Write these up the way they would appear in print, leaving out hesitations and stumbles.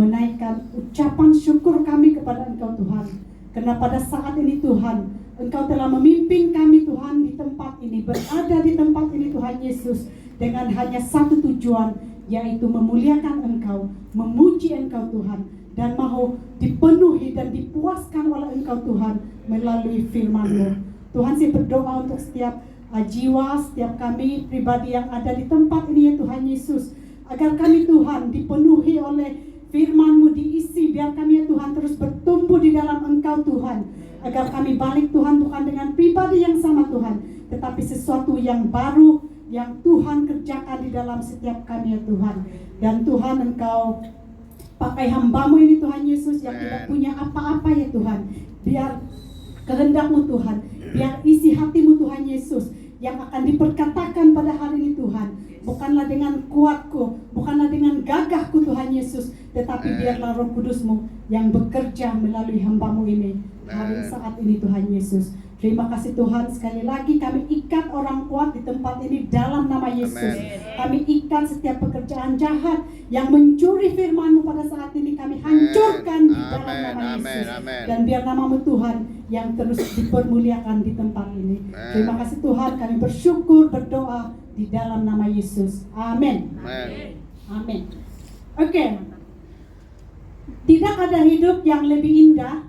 menaikkan ucapan syukur kami kepada Engkau Tuhan. Karena pada saat ini Tuhan, Engkau telah memimpin kami Tuhan di tempat ini, berada di tempat ini Tuhan Yesus, dengan hanya satu tujuan, yaitu memuliakan Engkau, memuji Engkau Tuhan, dan mau dipenuhi dan dipuaskan oleh Engkau Tuhan melalui firman-Mu. Tuhan, saya berdoa untuk setiap jiwa, setiap kami pribadi yang ada di tempat ini ya Tuhan Yesus, agar kami Tuhan dipenuhi oleh firman-Mu, diisi, biar kami ya Tuhan terus bertumbuh di dalam Engkau Tuhan, agar kami balik Tuhan bukan dengan pribadi yang sama Tuhan, tetapi sesuatu yang baru yang Tuhan kerjakan di dalam setiap kami ya Tuhan. Dan Tuhan, Engkau pakai hamba-Mu ini Tuhan Yesus yang tidak punya apa-apa ya Tuhan, biar kehendak-Mu Tuhan, biar isi hati-Mu Tuhan Yesus yang akan diperkatakan pada hari ini Tuhan, bukanlah dengan kuatku, bukanlah dengan gagahku Tuhan Yesus, tetapi biarlah Roh Kudus-Mu yang bekerja melalui hamba-Mu ini hari saat ini Tuhan Yesus. Terima kasih Tuhan, sekali lagi kami ikat orang kuat di tempat ini dalam nama Yesus. Kami ikat setiap pekerjaan jahat yang mencuri firman-Mu pada saat ini, kami hancurkan di dalam nama Yesus. Dan biar nama-Mu Tuhan yang terus dipermuliakan di tempat ini. Terima kasih Tuhan, kami bersyukur, berdoa di dalam nama Yesus. Amin. Amin. Oke. Tidak ada hidup yang lebih indah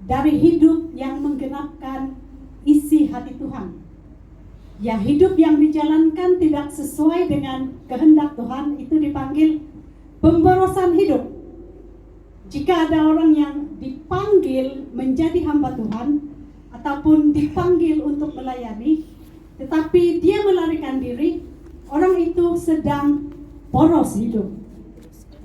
dari hidup yang menggenapkan isi hati Tuhan. Ya, hidup yang dijalankan tidak sesuai dengan kehendak Tuhan itu dipanggil pemborosan hidup. Jika ada orang yang dipanggil menjadi hamba Tuhan ataupun dipanggil untuk melayani, tetapi dia melarikan diri, orang itu sedang boros hidup.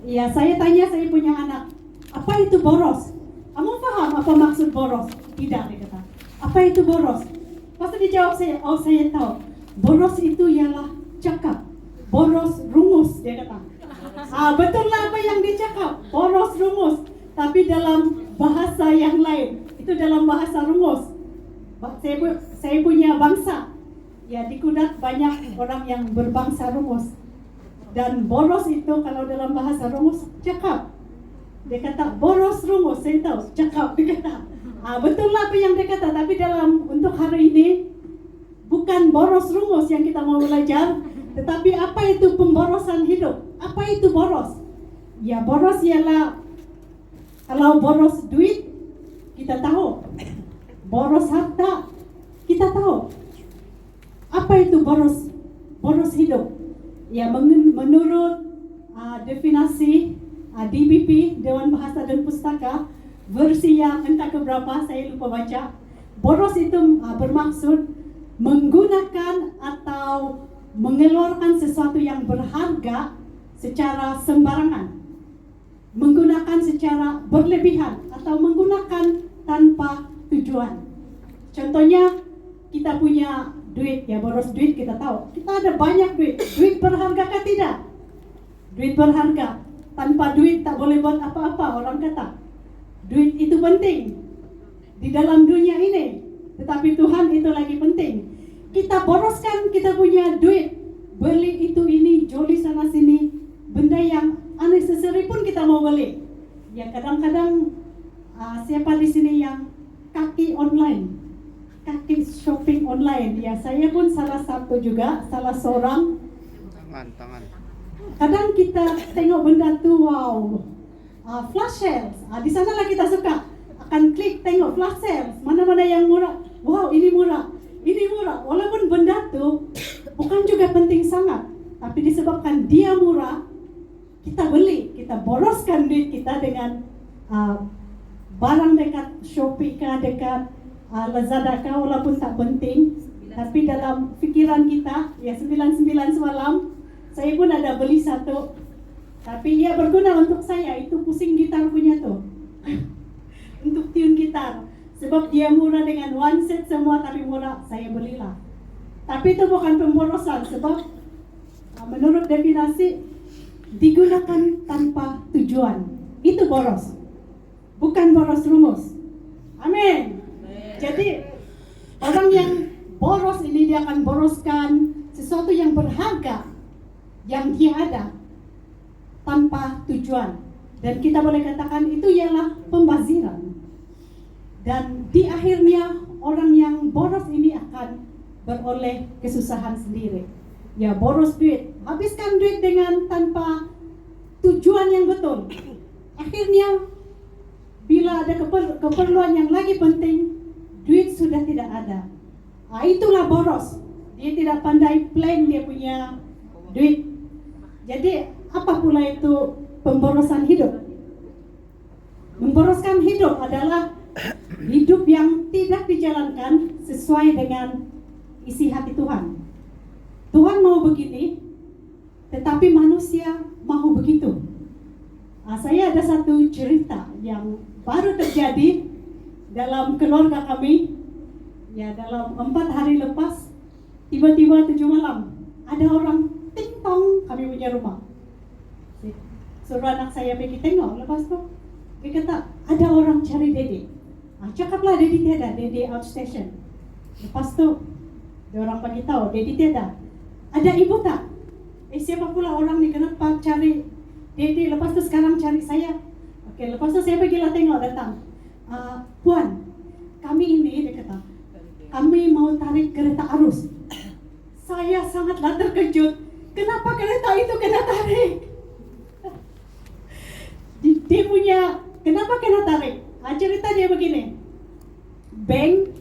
Ya, saya tanya, saya punya anak, apa itu boros? Kamu paham apa maksud boros? Tidak, dia kata. Apa itu boros? Pasti dijawab saya, oh saya tahu. Boros itu ialah cakap. Boros rungus, dia kata. Betul lah apa yang dia cakap. Boros rungus. Tapi dalam bahasa yang lain. Itu dalam bahasa rungus. Saya punya bangsa. Ya, di Kudat banyak orang yang berbangsa rungus. Dan boros itu kalau dalam bahasa rungus, cakap. Dia kata boros rungus, saya tahu, cakap, dia kata. Betul lah apa yang dia kata, tapi dalam untuk hari ini bukan boros rungus yang kita mau belajar, tetapi apa itu pemborosan hidup? Apa itu boros? Ya, boros ialah, kalau boros duit kita tahu, boros harta kita tahu. Apa itu boros? Boros hidup. Ya, menurut definisi DBP, Dewan Bahasa dan Pustaka, versi yang entah keberapa, saya lupa baca. Boros itu bermaksud menggunakan atau mengeluarkan sesuatu yang berharga secara sembarangan, menggunakan secara berlebihan, atau menggunakan tanpa tujuan. Contohnya, kita punya duit, ya boros duit kita tahu. Kita ada banyak duit. Duit berharga kah tidak? Duit berharga. Tanpa duit tak boleh buat apa-apa, orang kata. Duit itu penting di dalam dunia ini, tetapi Tuhan itu lagi penting. Kita boroskan, kita punya duit, beli itu ini, joli sana sini, benda yang unnecessary pun kita mau beli. Ya, kadang-kadang siapa di sini yang kaki online, kaki shopping online? Ya, saya pun salah satu juga, salah seorang. Tangan. Kadang kita tengok benda tu, wow, flash sales, di sanalah kita suka akan klik tengok flash sales, mana-mana yang murah, wow ini murah, walaupun benda tu bukan juga penting sangat, tapi disebabkan dia murah, kita beli, kita boroskan duit kita dengan barang dekat Shopee kah, dekat Lazada kah, walaupun tak penting, tapi dalam pikiran kita, ya 99 semalam, saya pun ada beli satu, tapi ia berguna untuk saya, itu pusing gitar punya tuh, untuk tune gitar, sebab dia murah dengan one set semua, tapi murah, saya belilah. Tapi itu bukan pemborosan, sebab menurut definisi digunakan tanpa tujuan, itu boros, bukan boros rumus. Amin. Jadi orang yang boros ini dia akan boroskan sesuatu yang berharga yang dia ada tanpa tujuan. Dan kita boleh katakan itu ialah pembaziran. Dan di akhirnya orang yang boros ini akan beroleh kesusahan sendiri. Ya, boros duit, habiskan duit dengan tanpa tujuan yang betul. Akhirnya bila ada keperluan yang lagi penting, duit sudah tidak ada. Itulah boros. Dia tidak pandai plan dia punya duit. Jadi apa pula itu pemborosan hidup? Memboroskan hidup adalah hidup yang tidak dijalankan sesuai dengan isi hati Tuhan. Tuhan mau begini, tetapi manusia mau begitu. Saya ada satu cerita yang baru terjadi dalam keluarga kami. Ya, dalam 4 hari lepas, tiba-tiba 7 malam ada orang ting-tong kami punya rumah. Suruh anak saya pergi tengok. Lepas tu dia kata ada orang cari Dede. Cakaplah Dede tiada, Dede outstation. Lepas tu dia orang bagi tahu Dede tiada. Ada ibu tak? Siapa pula orang ni, kenapa cari Dede? Lepas tu sekarang cari saya. Okey, lepas tu saya pergilah tengok, datang. Puan, kami ini, dia kata, kami mau tarik kereta arus. Saya sangatlah terkejut. Kenapa kereta itu kena tarik? Dia punya, kenapa kena tarik? Cerita dia begini. Bank,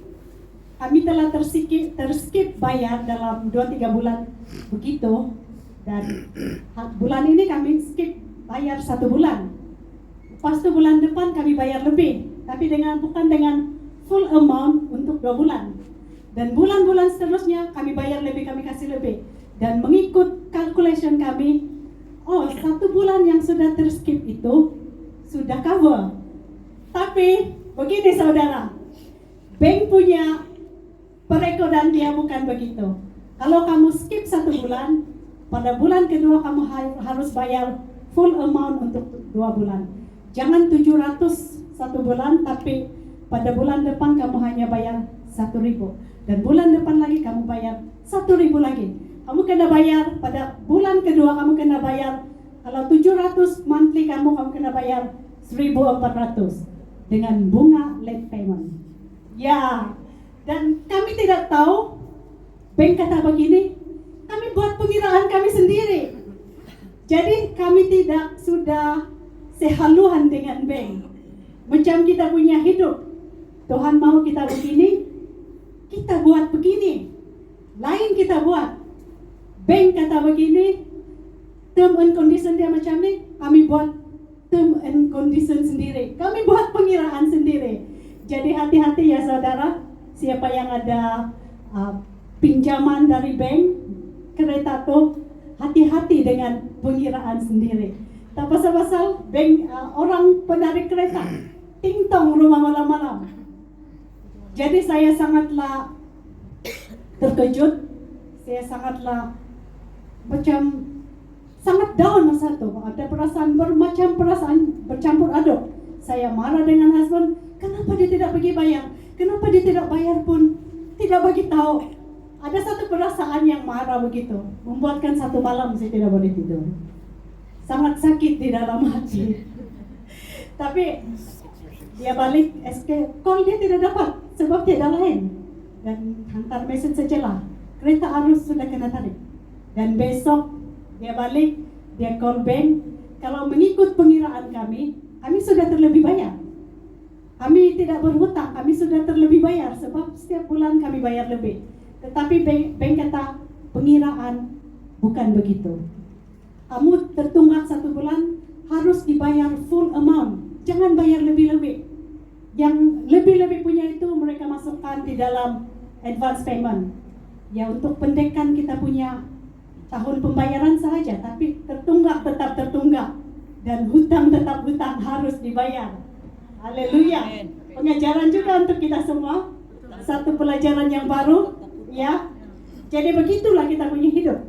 kami telah terskip bayar dalam 2-3 bulan begitu. Dan bulan ini kami skip bayar 1 bulan. Lepas tu bulan depan kami bayar lebih. Tapi bukan dengan full amount untuk 2 bulan. Dan bulan-bulan seterusnya kami bayar lebih, kami kasih lebih. Dan mengikut calculation kami, 1 bulan yang sudah terskip itu sudah cover. Tapi begini saudara, bank punya perekodan dia bukan begitu. Kalau kamu skip 1 bulan, pada bulan kedua kamu harus bayar full amount untuk 2 bulan. Jangan 700 1 bulan, tapi pada bulan depan kamu hanya bayar 1.000. Dan bulan depan lagi kamu bayar 1.000 lagi. Kamu kena bayar pada bulan kedua, kamu kena bayar, kalau 700 monthly kamu kena bayar 1.400 dengan bunga late payment. Ya, dan kami tidak tahu, bank kata begini, kami buat pengiraan kami sendiri. Jadi kami tidak sudah sehaluan dengan bank. Macam kita punya hidup, Tuhan mau kita begini, kita buat begini. Lain kita buat. Bank kata begini, term and condition dia macam ni, kami buat term and condition sendiri. Kami buat pengiraan sendiri. Jadi hati-hati ya saudara, siapa yang ada pinjaman dari bank, kereta tuh, hati-hati dengan pengiraan sendiri. Tak pasal-pasal bank, orang penarik kereta ting-tong rumah malam-malam. Jadi saya sangatlah terkejut. Saya sangatlah macam sangat down masa itu. Ada perasaan perasaan bercampur aduk. Saya marah dengan husband. Kenapa dia tidak pergi bayar? Kenapa dia tidak bayar pun tidak bagi tahu? Ada satu perasaan yang marah begitu, membuatkan satu malam saya tidak boleh tidur. Sangat sakit di dalam hati. Tapi dia balik SK call, dia tidak dapat sebab tiada lain. Dan hantar message sajalah, kereta arus sudah kena tarik. Dan besok dia balik, dia call bank. Kalau mengikut pengiraan kami sudah terlebih bayar. Kami tidak berhutang, kami sudah terlebih bayar sebab setiap bulan kami bayar lebih. Tetapi bank kata pengiraan bukan begitu. Kamu tertunggak 1 bulan harus dibayar full amount. Jangan bayar lebih-lebih. Yang lebih-lebih punya itu mereka masukkan di dalam advance payment. Ya, untuk pendekkan kita punya tahun pembayaran sahaja, tapi tertunggak tetap tertunggak. Dan hutang tetap hutang, harus dibayar. Haleluya. Pengajaran juga untuk kita semua. Satu pelajaran yang baru. Ya, jadi begitulah kita punya hidup.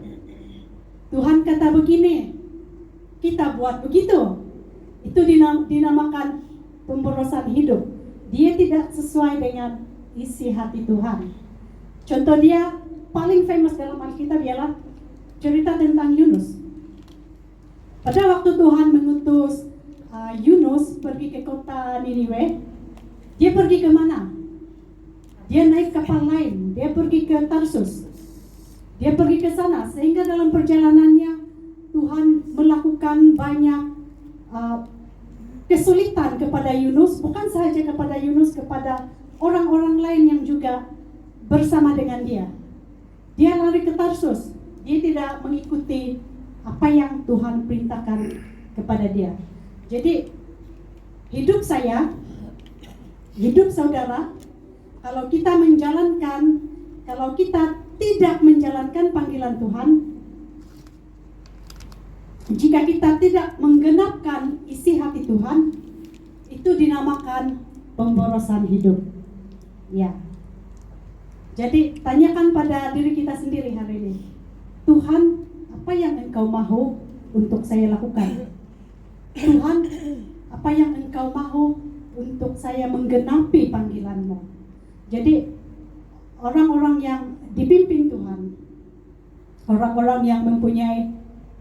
Tuhan kata begini, kita buat begitu. Itu dinamakan pemborosan hidup. Dia tidak sesuai dengan isi hati Tuhan. Contoh dia paling famous dalam Alkitab ialah cerita tentang Yunus. Pada waktu Tuhan mengutus Yunus pergi ke kota Niniwe, dia pergi ke mana? Dia naik kapal lain, dia pergi ke Tarsus. Dia pergi ke sana, sehingga dalam perjalanannya Tuhan melakukan banyak kesulitan kepada Yunus, bukan sahaja kepada Yunus, kepada orang-orang lain yang juga bersama dengan dia. Dia lari ke Tarsus, dia tidak mengikuti apa yang Tuhan perintahkan kepada dia. Jadi hidup saya, hidup saudara, kalau kita tidak menjalankan panggilan Tuhan, jika kita tidak menggenapkan isi hati Tuhan, itu dinamakan pemborosan hidup. Ya. Jadi tanyakan pada diri kita sendiri hari ini, Tuhan, apa yang Engkau mahu untuk saya lakukan? Tuhan, apa yang Engkau mahu untuk saya menggenapi panggilan-Mu? Jadi orang-orang yang dipimpin Tuhan, orang-orang yang mempunyai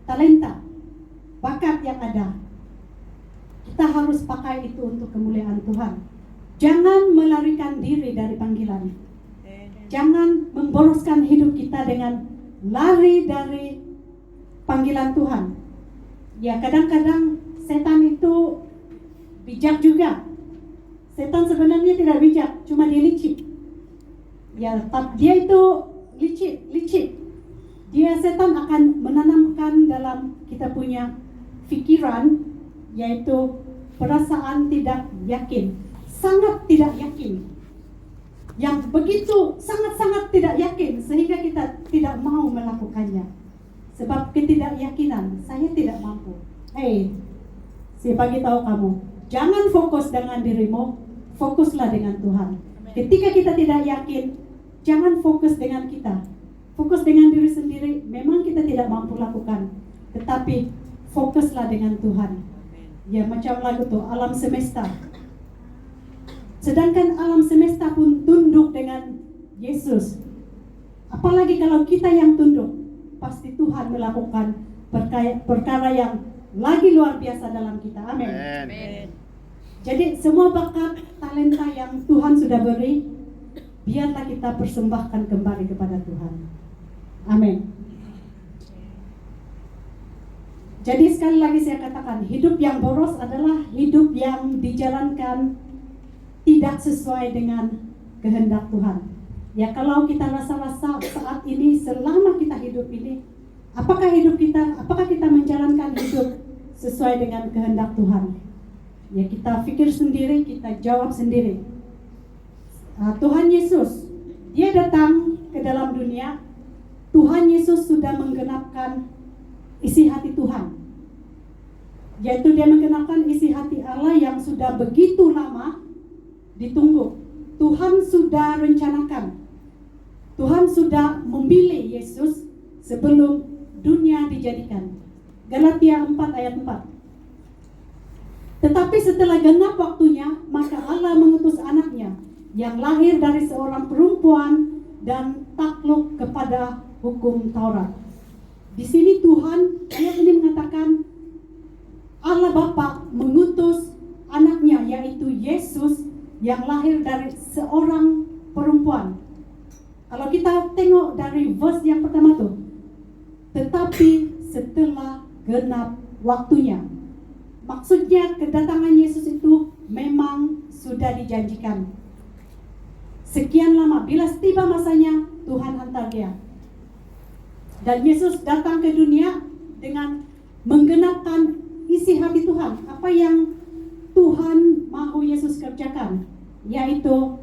talenta, bakat yang ada, kita harus pakai itu untuk kemuliaan Tuhan. Jangan melarikan diri dari panggilan. Jangan memboroskan hidup kita dengan lari dari panggilan Tuhan. Ya, kadang-kadang setan itu bijak juga. Setan sebenarnya tidak bijak, cuma dia licik. Ya, dia itu licik. Setan akan menanamkan dalam kita punya pikiran, yaitu perasaan tidak yakin, sangat tidak yakin. Yang begitu sangat-sangat tidak yakin sehingga kita tidak mau melakukannya. Sebab ketidakyakinan, saya tidak mampu. Saya bagi tahu kamu, jangan fokus dengan dirimu, fokuslah dengan Tuhan. Ketika kita tidak yakin, jangan fokus dengan kita. Fokus dengan diri sendiri, memang kita tidak mampu lakukan. Tetapi fokuslah dengan Tuhan. Ya, macam lagu tuh, alam semesta. Sedangkan alam semesta pun tunduk dengan Yesus. Apalagi kalau kita yang tunduk, pasti Tuhan melakukan perkara yang lagi luar biasa dalam kita. Amin. Jadi semua bakat, talenta yang Tuhan sudah beri, biarlah kita persembahkan kembali kepada Tuhan. Amin. Jadi sekali lagi saya katakan, hidup yang boros adalah hidup yang dijalankan tidak sesuai dengan kehendak Tuhan. Ya, kalau kita rasa-rasa saat ini, selama kita hidup ini, apakah kita menjalankan hidup sesuai dengan kehendak Tuhan? Ya, kita pikir sendiri, kita jawab sendiri. Tuhan Yesus, dia datang ke dalam dunia. Tuhan Yesus sudah menggenapkan isi hati Tuhan, yaitu dia menggenapkan isi hati Allah yang sudah begitu lama ditunggu. Tuhan sudah rencanakan, Tuhan sudah memilih Yesus sebelum dunia dijadikan. Galatia 4 ayat 4. Tetapi setelah genap waktunya, maka Allah mengutus anaknya yang lahir dari seorang perempuan dan takluk kepada hukum Taurat. Di sini Tuhan ayat ini mengatakan Allah Bapa mengutus anaknya, yaitu Yesus, yang lahir dari seorang perempuan. Kalau kita tengok dari verse yang pertama tuh, tetapi setelah genap waktunya. Maksudnya kedatangan Yesus itu memang sudah dijanjikan. Sekian lama, bila tiba masanya, Tuhan hantar dia. Dan Yesus datang ke dunia dengan menggenapkan isi hati Tuhan. Apa yang Tuhan mahu Yesus kerjakan, yaitu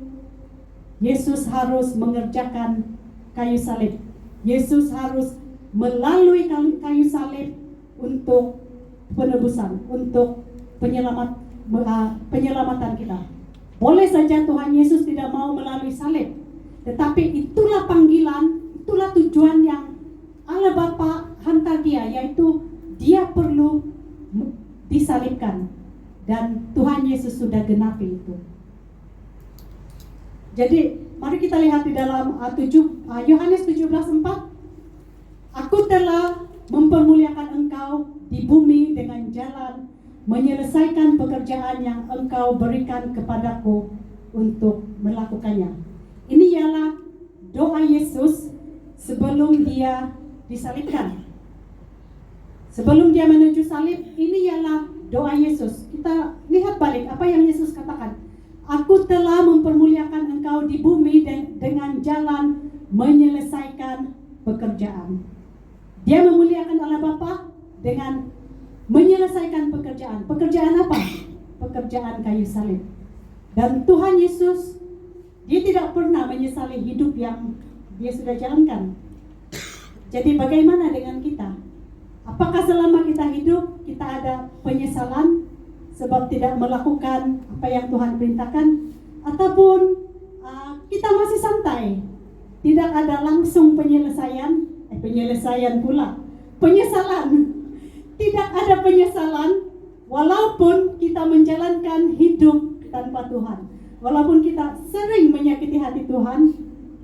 Yesus harus mengerjakan kayu salib. Yesus harus melalui kayu salib untuk penebusan, untuk penyelamatan kita. Boleh saja Tuhan Yesus tidak mau melalui salib, tetapi itulah panggilan, itulah tujuan yang Allah Bapa hantar dia, yaitu dia perlu disalibkan. Dan Tuhan Yesus sudah genapi itu. Jadi mari kita lihat di dalam Yohanes 17:4. Aku telah mempermuliakan engkau di bumi dengan jalan menyelesaikan pekerjaan yang Engkau berikan kepadaku untuk melakukannya. Ini ialah doa Yesus sebelum dia disalibkan. Sebelum dia menuju salib, ini ialah doa Yesus. Kita lihat balik apa yang Yesus katakan. Aku telah mempermuliakan engkau di bumi dengan jalan menyelesaikan pekerjaan. Dia memuliakan Allah Bapa dengan menyelesaikan pekerjaan. Pekerjaan apa? Pekerjaan kayu salib. Dan Tuhan Yesus, dia tidak pernah menyesali hidup yang dia sudah jalankan. Jadi bagaimana dengan kita? Apakah selama kita hidup, kita ada penyesalan sebab tidak melakukan apa yang Tuhan perintahkan? Ataupun kita masih santai, tidak ada langsung penyesalan. Tidak ada penyesalan walaupun kita menjalankan hidup tanpa Tuhan. Walaupun kita sering menyakiti hati Tuhan,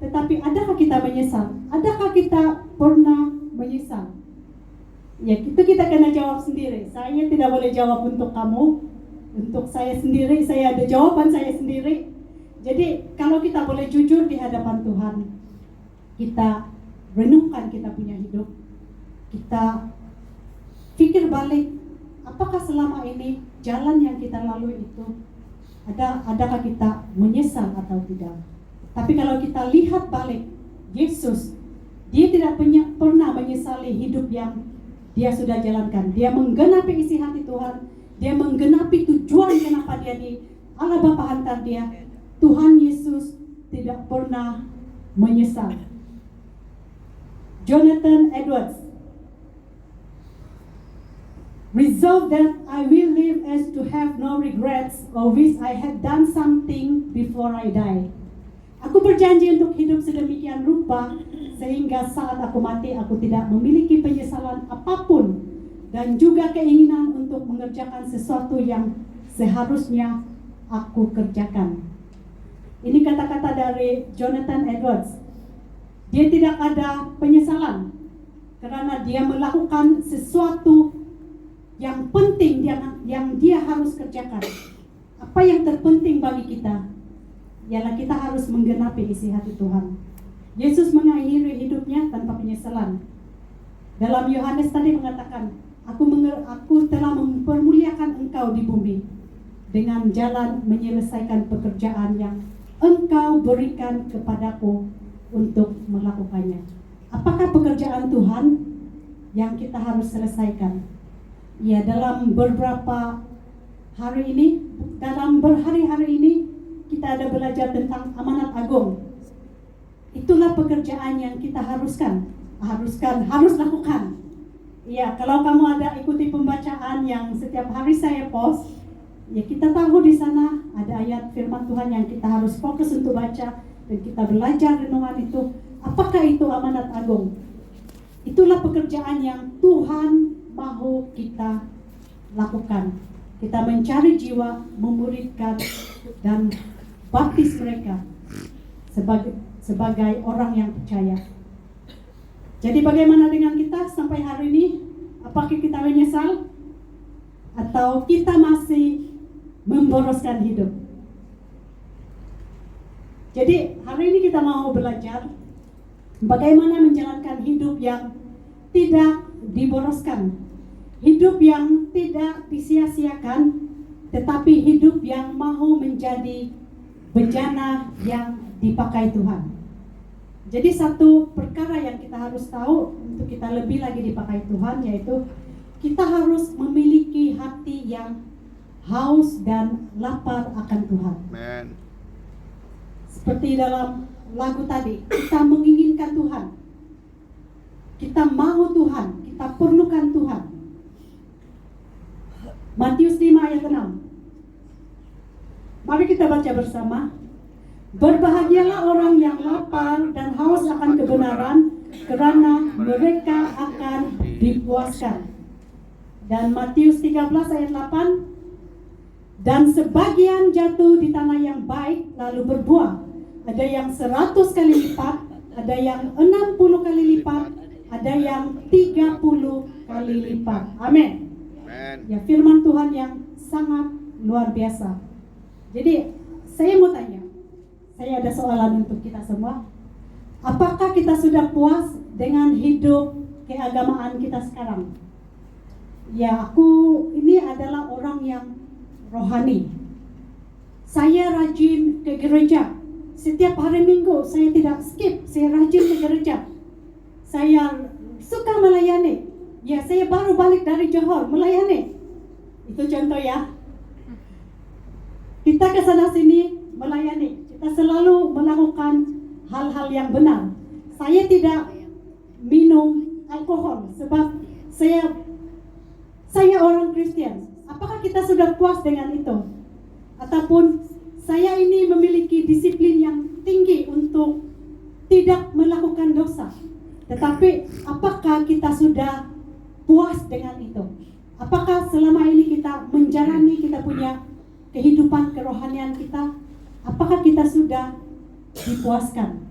tetapi adakah kita menyesal? Adakah kita pernah menyesal? Ya, itu kita kena jawab sendiri. Saya tidak boleh jawab untuk kamu. Untuk saya sendiri, saya ada jawaban saya sendiri. Jadi kalau kita boleh jujur di hadapan Tuhan, kita renungkan kita punya hidup, kita pikir balik, apakah selama ini jalan yang kita lalui itu adakah kita menyesal atau tidak? Tapi kalau kita lihat balik, Yesus, dia tidak pernah menyesali hidup yang dia sudah jalankan. Dia menggenapi isi hati Tuhan. Dia menggenapi tujuan kenapa dia di Allah Bapa hantar dia. Tuhan Yesus tidak pernah menyesal. Jonathan Edwards, resolve that I will live as to have no regrets or wish I had done something before I die. Aku berjanji untuk hidup sedemikian rupa sehingga saat aku mati aku tidak memiliki penyesalan apapun dan juga keinginan untuk mengerjakan sesuatu yang seharusnya aku kerjakan. Ini kata-kata dari Jonathan Edwards. Dia tidak ada penyesalan karena dia melakukan sesuatu yang penting yang dia harus kerjakan. Apa yang terpenting bagi kita ialah kita harus menggenapi isi hati Tuhan. Yesus mengakhiri hidupnya tanpa penyesalan. Dalam Yohanes tadi mengatakan, aku telah mempermuliakan engkau di bumi dengan jalan menyelesaikan pekerjaan yang engkau berikan kepadaku untuk melakukannya. Apakah pekerjaan Tuhan yang kita harus selesaikan? Ya, dalam beberapa hari ini, dalam berhari-hari ini kita ada belajar tentang amanat agung. Itulah pekerjaan yang kita harus lakukan. Ya, kalau kamu ada ikuti pembacaan yang setiap hari saya post, ya kita tahu di sana ada ayat firman Tuhan yang kita harus fokus untuk baca dan kita belajar renungan itu. Apakah itu amanat agung? Itulah pekerjaan yang Tuhan mau kita lakukan. Kita mencari jiwa, memuridkan dan baptis mereka sebagai orang yang percaya. Jadi bagaimana dengan kita sampai hari ini? Apakah kita menyesal? Atau kita masih memboroskan hidup? Jadi hari ini kita mau belajar bagaimana menjalankan hidup yang tidak diboroskan. Hidup yang tidak disia-siakan, tetapi hidup yang mau menjadi bejana yang dipakai Tuhan. Jadi satu perkara yang kita harus tahu untuk kita lebih lagi dipakai Tuhan, yaitu kita harus memiliki hati yang haus dan lapar akan Tuhan. Amen. Seperti dalam lagu tadi, kita menginginkan Tuhan, kita mau Tuhan, kita perlukan Tuhan. Matius 5 ayat 6. Mari kita baca bersama. Berbahagialah orang yang lapar dan haus akan kebenaran, karena mereka akan dipuaskan. Dan Matius 13 ayat 8. Dan sebagian jatuh di tanah yang baik lalu berbuah. Ada yang 100 kali lipat, ada yang 60 kali lipat, ada yang 30 kali lipat. Amin. Ya, firman Tuhan yang sangat luar biasa. Jadi saya mau tanya, saya ada soalan untuk kita semua. Apakah kita sudah puas dengan hidup keagamaan kita sekarang? Ya, aku ini adalah orang yang rohani. Saya rajin ke gereja. Setiap hari Minggu saya tidak skip, saya rajin ke gereja. Saya suka melayani. Ya, saya baru balik dari Johor melayani. Itu contoh ya. Kita ke sana sini melayani. Kita selalu melakukan hal-hal yang benar. Saya tidak minum alkohol sebab saya orang Kristen. Apakah kita sudah puas dengan itu? Ataupun saya ini memiliki disiplin yang tinggi untuk tidak melakukan dosa. Tetapi apakah kita sudah puas dengan itu? Apakah selama ini kita menjalani, kita punya kehidupan kerohanian kita, apakah kita sudah dipuaskan?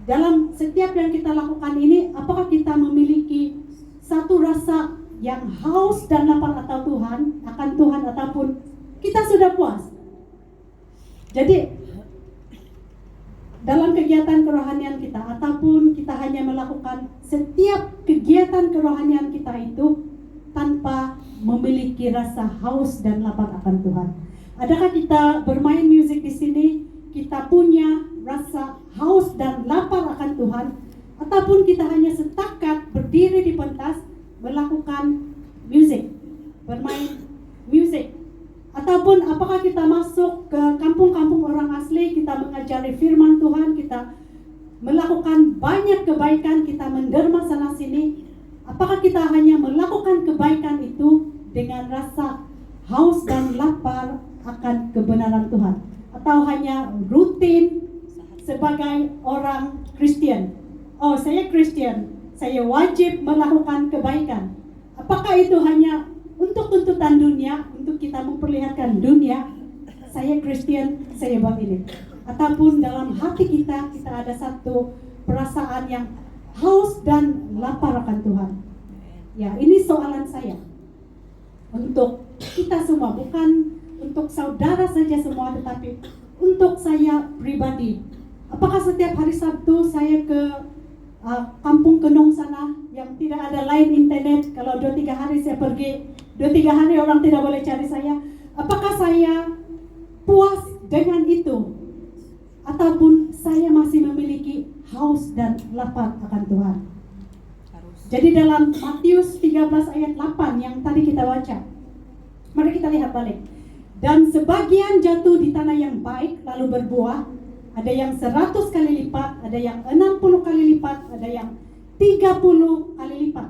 Dalam setiap yang kita lakukan ini, apakah kita memiliki satu rasa yang haus dan lapar akan Tuhan, ataupun kita sudah puas? Jadi dalam kegiatan kerohanian kita, ataupun kita hanya melakukan setiap kegiatan kerohanian kita itu tanpa memiliki rasa haus dan lapar akan Tuhan. Adakah kita bermain musik di sini, kita punya rasa haus dan lapar akan Tuhan, ataupun kita hanya setakat berdiri di pentas melakukan musik, bermain musik? Ataupun apakah kita masuk ke kampung-kampung orang asli, kita mengajari firman Tuhan, kita melakukan banyak kebaikan, kita menderma sana sini? Apakah kita hanya melakukan kebaikan itu dengan rasa haus dan lapar akan kebenaran Tuhan? Atau hanya rutin sebagai orang Kristen? Oh, saya Kristen, saya wajib melakukan kebaikan. Apakah itu hanya untuk tuntutan dunia, untuk kita memperlihatkan dunia, saya Kristen, saya buat ini? Ataupun dalam hati kita ada satu perasaan yang haus dan lapar akan Tuhan? Ya, ini soalan saya untuk kita semua, bukan untuk saudara saja semua, tetapi untuk saya pribadi. Apakah setiap hari Sabtu saya ke kampung Kenong sana yang tidak ada line internet, kalau 2-3 hari saya pergi, 2-3 hari orang tidak boleh cari saya? Apakah saya puas dengan itu? Ataupun saya masih memiliki haus dan lapar akan Tuhan? Jadi dalam Matius 13 ayat 8 yang tadi kita baca, mari kita lihat balik. Dan sebagian jatuh di tanah yang baik lalu berbuah, ada yang 100 kali lipat, ada yang 60 kali lipat, ada yang 30 kali lipat.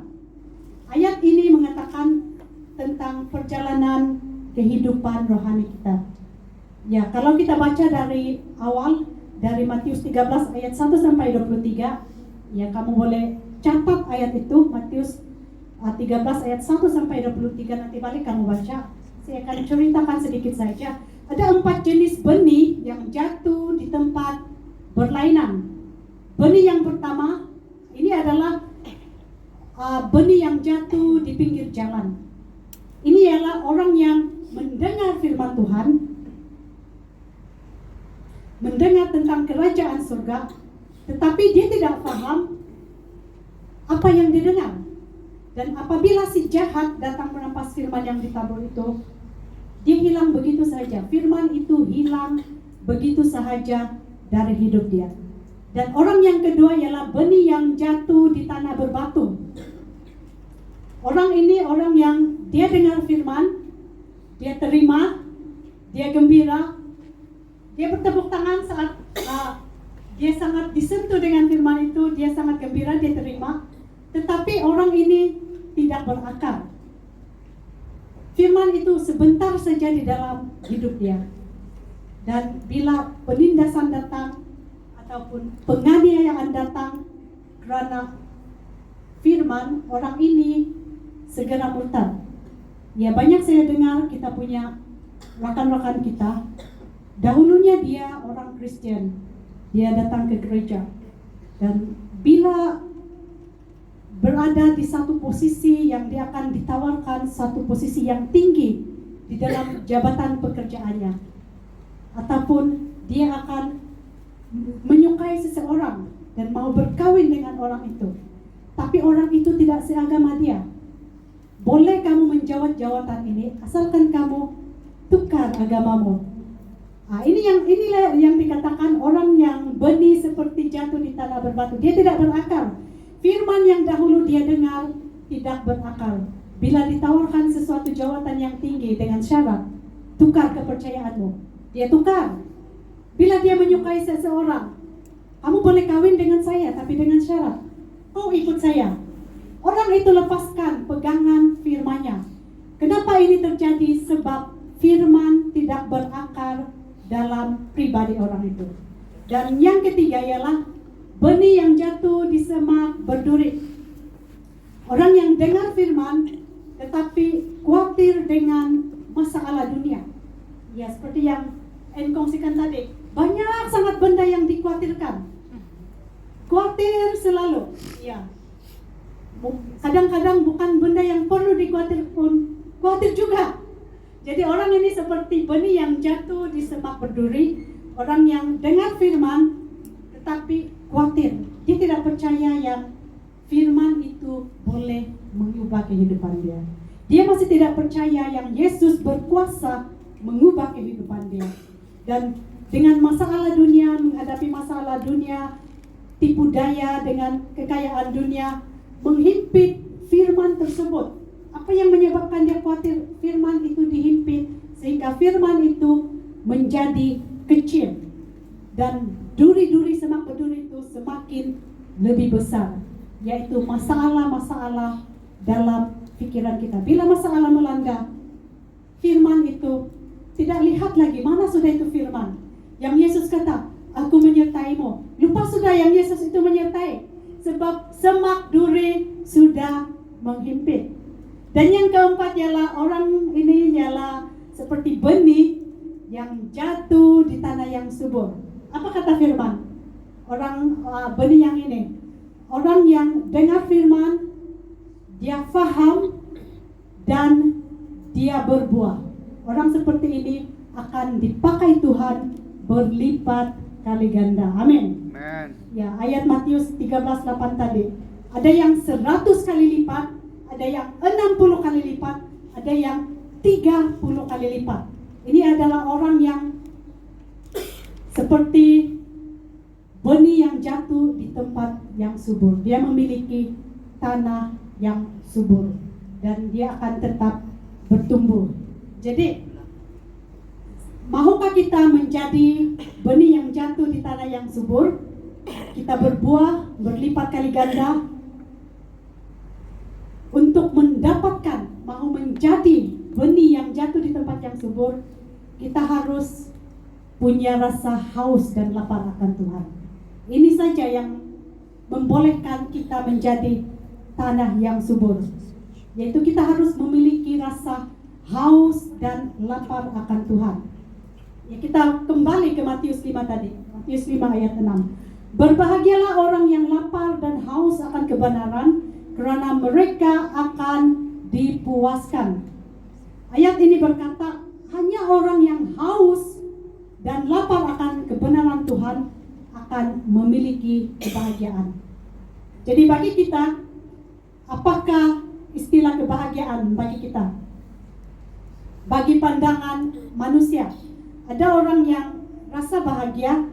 Ayat ini mengatakan tentang perjalanan kehidupan rohani kita. Ya, kalau kita baca dari awal, dari Matius 13 ayat 1 sampai 23, ya kamu boleh catat ayat itu, Matius 13 ayat 1 sampai 23, nanti balik kamu baca. Saya akan ceritakan sedikit saja. Ada 4 jenis benih yang jatuh di tempat berlainan. Benih yang pertama, ini adalah benih yang jatuh di pinggir jalan. Ini adalah orang yang mendengar firman Tuhan, mendengar tentang kerajaan surga, tetapi dia tidak paham apa yang didengar. Dan apabila si jahat datang merampas firman yang ditabur itu, dia hilang begitu saja. Firman itu hilang begitu sahaja dari hidup dia. Dan orang yang kedua ialah benih yang jatuh di tanah berbatu. Orang ini orang yang dia dengar firman, dia terima, dia gembira, dia bertepuk tangan saat dia sangat disentuh dengan firman itu, dia sangat gembira, dia terima. Tetapi orang ini tidak berakar. Firman itu sebentar saja di dalam hidup dia. Dan bila penindasan datang ataupun penganiayaan datang karena firman, orang ini segera murtad. Ya, banyak saya dengar kita punya rekan-rekan kita, dahulunya dia orang Kristen, dia datang ke gereja, dan bila berada di satu posisi yang dia akan ditawarkan satu posisi yang tinggi di dalam jabatan pekerjaannya, ataupun dia akan menyukai seseorang dan mau berkawin dengan orang itu, tapi orang itu tidak seagama dia. Boleh kamu menjawab jawatan ini asalkan kamu tukar agamamu. Inilah yang dikatakan orang yang benih seperti jatuh di tanah berbatu. Dia tidak berakal. Firman yang dahulu dia dengar tidak berakal. Bila ditawarkan sesuatu jawatan yang tinggi dengan syarat, tukar kepercayaanmu, dia tukar. Bila dia menyukai seseorang, kamu boleh kawin dengan saya, tapi dengan syarat, kau ikut saya. Orang itu lepaskan pegangan firman-Nya. Kenapa ini terjadi? Sebab firman tidak berakar dalam pribadi orang itu. Dan yang ketiga ialah benih yang jatuh di semak berduri. Orang yang dengar firman tetapi khawatir dengan masalah dunia. Ya, seperti yang kongsikan tadi, banyak sangat benda yang dikhawatirkan. Khawatir selalu. Ya. Kadang-kadang bukan benda yang perlu dikhawatir pun khawatir juga. Jadi orang ini seperti benih yang jatuh di semak berduri, orang yang dengar firman tetapi khawatir. Dia tidak percaya yang firman itu boleh mengubah kehidupan dia. Dia masih tidak percaya yang Yesus berkuasa mengubah kehidupan dia. Dan dengan masalah dunia, menghadapi masalah dunia, tipu daya dengan kekayaan dunia, menghimpit firman tersebut. Apa yang menyebabkan dia khawatir? Firman itu dihimpit sehingga firman itu menjadi kecil dan duri-duri semak berduri itu semakin lebih besar, yaitu masalah-masalah dalam pikiran kita. Bila masalah melanda, firman itu tidak lihat lagi mana sudah itu firman yang Yesus kata, aku menyertaimu. Lupa sudah yang Yesus itu menyertai, sebab semak duri sudah menghimpit. Dan yang keempat ialah orang ini ialah seperti benih yang jatuh di tanah yang subur. Apa kata firman? Orang benih yang ini, orang yang dengar firman, dia faham dan dia berbuah. Orang seperti ini akan dipakai Tuhan berlipat kali ganda. Amin. Ya, ayat Matius 13:8 tadi. Ada yang 100 kali lipat, ada yang 60 kali lipat, ada yang 30 kali lipat. Ini adalah orang yang seperti benih yang jatuh di tempat yang subur. Dia memiliki tanah yang subur dan dia akan tetap bertumbuh. Jadi, mahukah kita menjadi benih yang jatuh di tanah yang subur? Kita berbuah berlipat kali ganda. Untuk mendapatkan, mau menjadi benih yang jatuh di tempat yang subur, kita harus punya rasa haus dan lapar akan Tuhan. Ini saja yang membolehkan kita menjadi tanah yang subur, yaitu kita harus memiliki rasa haus dan lapar akan Tuhan. Ya, kita kembali ke Matius 5 tadi. Matius 5 ayat 6. Berbahagialah orang yang lapar dan haus akan kebenaran, karena mereka akan dipuaskan. Ayat ini berkata, hanya orang yang haus dan lapar akan kebenaran Tuhan akan memiliki kebahagiaan. Jadi bagi kita, apakah istilah kebahagiaan bagi kita? Bagi pandangan manusia, ada orang yang rasa bahagia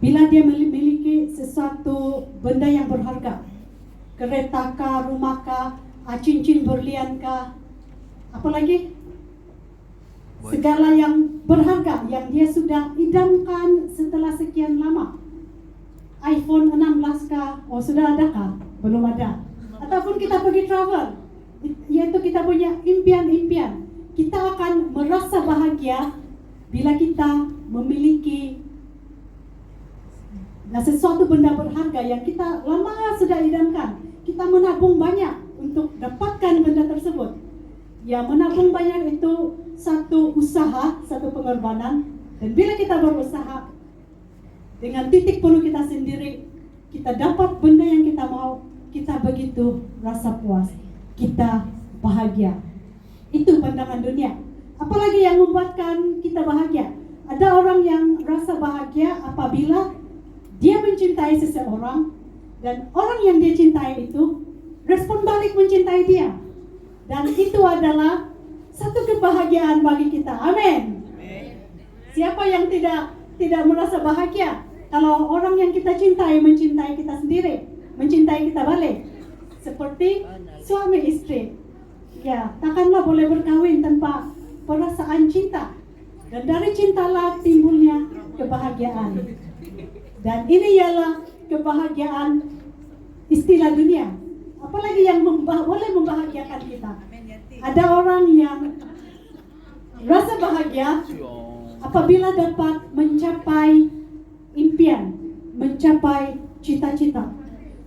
bila dia memiliki sesuatu benda yang berharga. Kereta kah, rumah kah, cincin berlian kah, apalagi segala yang berharga yang dia sudah idamkan setelah sekian lama. iPhone 16 kah? Oh, sudah ada kah? Belum ada. Ataupun kita pergi travel, yaitu kita punya impian-impian. Kita akan merasa bahagia bila kita memiliki sesuatu benda berharga yang kita lama sudah idamkan. Kita menabung banyak untuk dapatkan benda tersebut. Ya, menabung banyak itu satu usaha, satu pengorbanan. Dan bila kita berusaha dengan titik peluh kita sendiri, kita dapat benda yang kita mau, kita begitu rasa puas, kita bahagia. Itu pandangan dunia. Apalagi yang membuatkan kita bahagia? Ada orang yang rasa bahagia apabila dia mencintai seseorang dan orang yang dia cintai itu respon balik mencintai dia. Dan itu adalah satu kebahagiaan bagi kita. Amin. Siapa yang tidak merasa bahagia kalau orang yang kita cintai mencintai kita sendiri, mencintai kita balik? Seperti suami istri. Ya, takkanlah boleh berkawin tanpa perasaan cinta. Dan dari cintalah timbulnya kebahagiaan. Dan ini ialah kebahagiaan istilah dunia. Apalagi yang boleh membahagiakan kita. Ada orang yang rasa bahagia apabila dapat mencapai impian, mencapai cita-cita.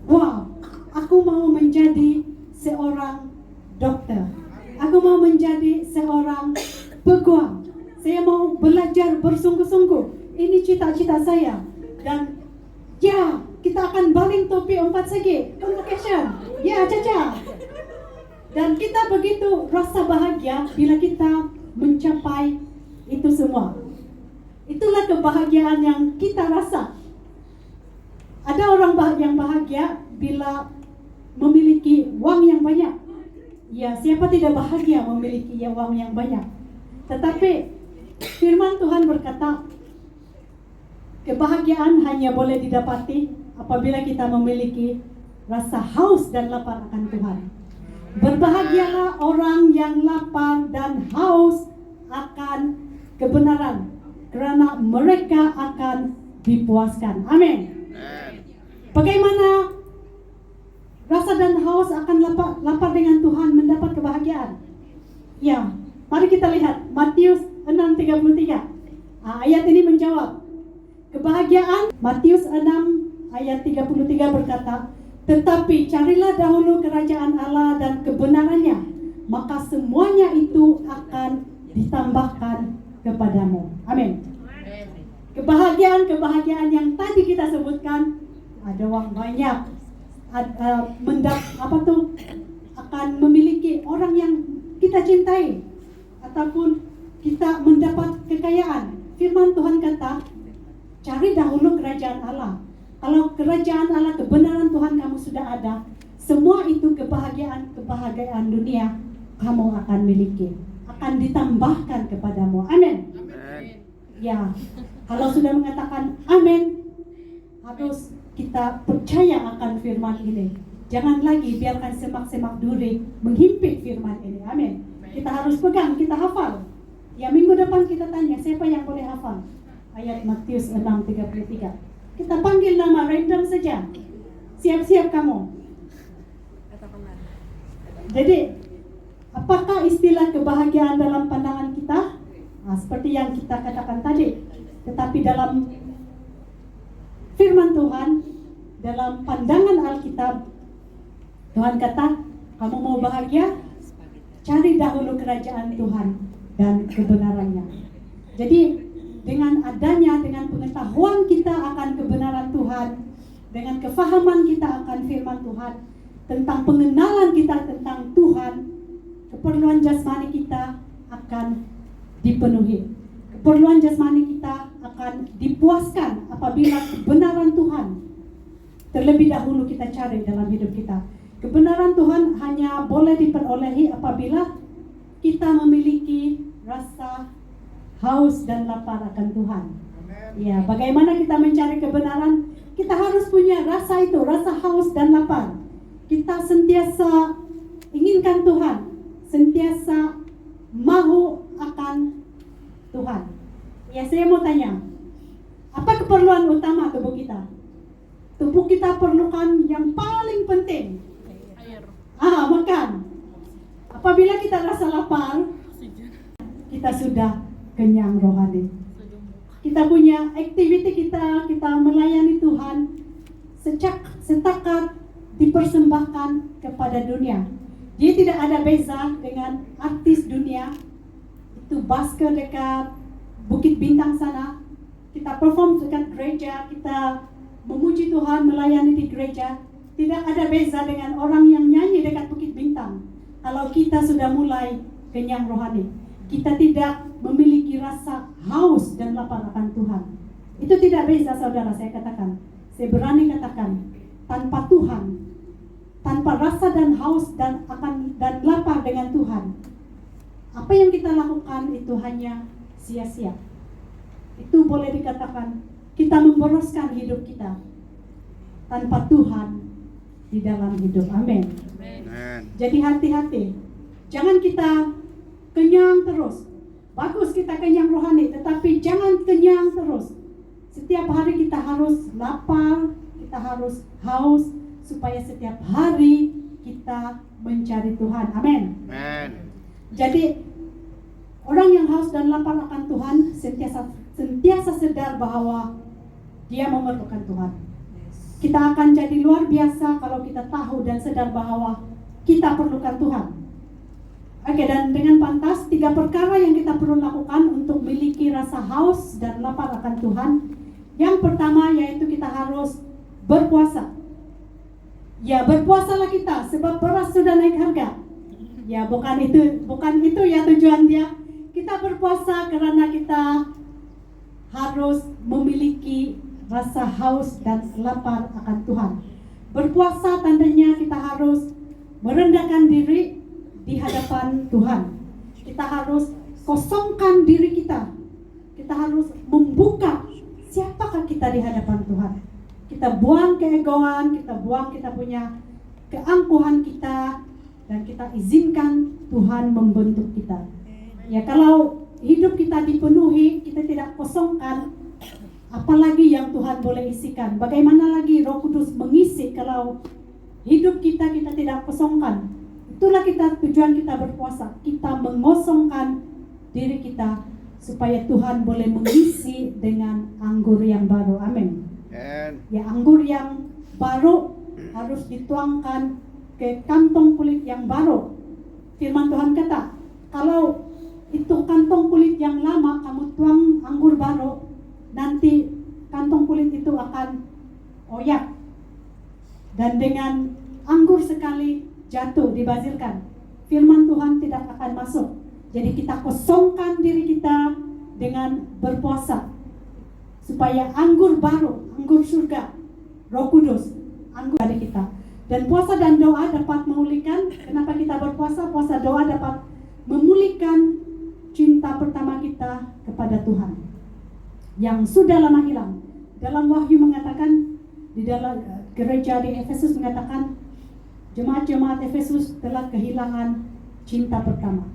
Wow, aku mau menjadi seorang dokter. Aku mau menjadi seorang peguam. Saya mau belajar bersungguh-sungguh. Ini cita-cita saya. Dan ya, kita akan baling topi 4 segi. Convocation. Ya, Caca. Dan kita begitu rasa bahagia bila kita mencapai itu semua. Itulah kebahagiaan yang kita rasa. Ada orang yang bahagia bila memiliki uang yang banyak. Ya, siapa tidak bahagia memiliki uang yang banyak? Tetapi firman Tuhan berkata, kebahagiaan hanya boleh didapati apabila kita memiliki rasa haus dan lapar akan Tuhan. Berbahagialah orang yang lapar dan haus akan kebenaran, karena mereka akan dipuaskan. Amin. Bagaimana rasa dan haus akan lapar dengan Tuhan mendapat kebahagiaan? Ya, mari kita lihat Matius 6:33. Ayat ini menjawab. Kebahagiaan, Matius 6 ayat 33 berkata, tetapi carilah dahulu kerajaan Allah dan kebenarannya, maka semuanya itu akan ditambahkan kepadamu. Amin. Kebahagiaan yang tadi kita sebutkan, ada uang banyak, akan memiliki orang yang kita cintai, ataupun kita mendapat kekayaan. Firman Tuhan kata, cari dahulu kerajaan Allah. Kalau kerajaan Allah, kebenaran Tuhan kamu sudah ada, semua itu kebahagiaan dunia kamu akan miliki, akan ditambahkan kepadamu. Amin. Ya, kalau sudah mengatakan amin, harus kita percaya akan firman ini. Jangan lagi biarkan semak-semak duri menghimpit firman ini. Amin. Kita harus pegang, kita hafal. Ya, minggu depan kita tanya, siapa yang boleh hafal ayat Matius 6:33? Kita panggil nama random saja. Siap-siap kamu. Jadi, apakah istilah kebahagiaan dalam pandangan kita? Seperti yang kita katakan tadi. Tetapi dalam firman Tuhan, dalam pandangan Alkitab, Tuhan kata, kamu mau bahagia? Cari dahulu kerajaan Tuhan dan kebenarannya. Jadi, dengan pengetahuan kita akan kebenaran Tuhan, dengan kefahaman kita akan firman Tuhan, tentang pengenalan kita tentang Tuhan, keperluan jasmani kita akan dipenuhi. Keperluan jasmani kita akan dipuaskan apabila kebenaran Tuhan terlebih dahulu kita cari dalam hidup kita. Kebenaran Tuhan hanya boleh diperolehi apabila kita memiliki rasa haus dan lapar akan Tuhan. Ya, bagaimana kita mencari kebenaran? Kita harus punya rasa itu, rasa haus dan lapar. Kita sentiasa inginkan Tuhan, sentiasa mahu akan Tuhan. Ya, saya mau tanya, apa keperluan utama tubuh kita? Tubuh kita perlukan yang paling penting. Air. Makan. Apabila kita rasa lapar, kita sudah kenyang rohani. Kita punya aktiviti kita melayani Tuhan setakat dipersembahkan kepada dunia. Jadi tidak ada beza dengan artis dunia. Itu basker dekat Bukit Bintang sana. Kita perform dekat gereja, kita memuji Tuhan, melayani di gereja. tidak ada beza dengan orang yang nyanyi dekat Bukit Bintang. Kalau kita sudah mulai kenyang rohani, kita tidak memiliki rasa haus dan lapar akan Tuhan. Itu tidak beza, saudara. Saya katakan, saya berani katakan, tanpa Tuhan, tanpa rasa dan haus dan lapar dengan Tuhan, apa yang kita lakukan itu hanya sia-sia. Itu boleh dikatakan kita memboroskan hidup kita tanpa Tuhan di dalam hidup. Amin. Jadi hati-hati, jangan kita kenyang terus. Bagus kita kenyang rohani, tetapi jangan kenyang terus. Setiap hari kita harus lapar, kita harus haus, supaya setiap hari kita mencari Tuhan. Amin. Jadi orang yang haus dan lapar akan Tuhan sentiasa sadar bahwa dia memerlukan Tuhan. Kita akan jadi luar biasa kalau kita tahu dan sadar bahwa kita perlukan Tuhan. Oke, dan dengan pantas 3 perkara yang kita perlu lakukan untuk memiliki rasa haus dan lapar akan Tuhan. Yang pertama yaitu kita harus berpuasa. Ya, berpuasalah kita sebab beras sudah naik harga. Ya, bukan itu ya tujuan dia. Kita berpuasa karena kita harus memiliki rasa haus dan lapar akan Tuhan. Berpuasa tandanya kita harus merendahkan diri di hadapan Tuhan. Kita harus kosongkan diri kita. Kita harus membuka siapakah kita di hadapan Tuhan. Kita buang keegoan, kita buang kita punya keangkuhan kita, dan kita izinkan Tuhan membentuk kita. Ya, kalau hidup kita dipenuhi, kita tidak kosongkan, apalagi yang Tuhan boleh isikan. Bagaimana lagi Roh Kudus mengisi kalau hidup kita tidak kosongkan? Itulah tujuan kita berpuasa. Kita mengosongkan diri kita supaya Tuhan boleh mengisi dengan anggur yang baru. Amin. Ya, anggur yang baru harus dituangkan ke kantong kulit yang baru. Firman Tuhan kata, kalau itu kantong kulit yang lama kamu tuang anggur baru, nanti kantong kulit itu akan oyak, dan dengan anggur sekali jatuh dibazirkan, firman Tuhan tidak akan masuk. Jadi kita kosongkan diri kita dengan berpuasa supaya anggur baru, anggur surga, Roh Kudus, anggur dari kita. Dan puasa dan doa dapat memulihkan. Kenapa kita berpuasa? Puasa doa dapat memulihkan cinta pertama kita kepada Tuhan yang sudah lama hilang. Dalam Wahyu mengatakan, di dalam gereja di Efesus mengatakan, jemaat-jemaat Efesus telah kehilangan cinta pertama.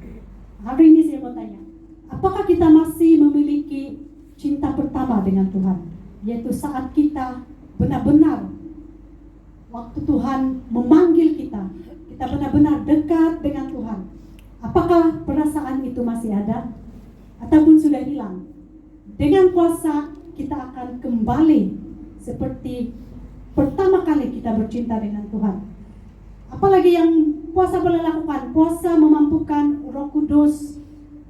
Hari ini saya mau tanya, apakah kita masih memiliki cinta pertama dengan Tuhan? Yaitu saat kita benar-benar, waktu Tuhan memanggil kita, kita benar-benar dekat dengan Tuhan. Apakah perasaan itu masih ada? Ataupun sudah hilang? Dengan puasa kita akan kembali seperti pertama kali kita bercinta dengan Tuhan. Apalagi yang puasa boleh lakukan? Puasa memampukan Roh Kudus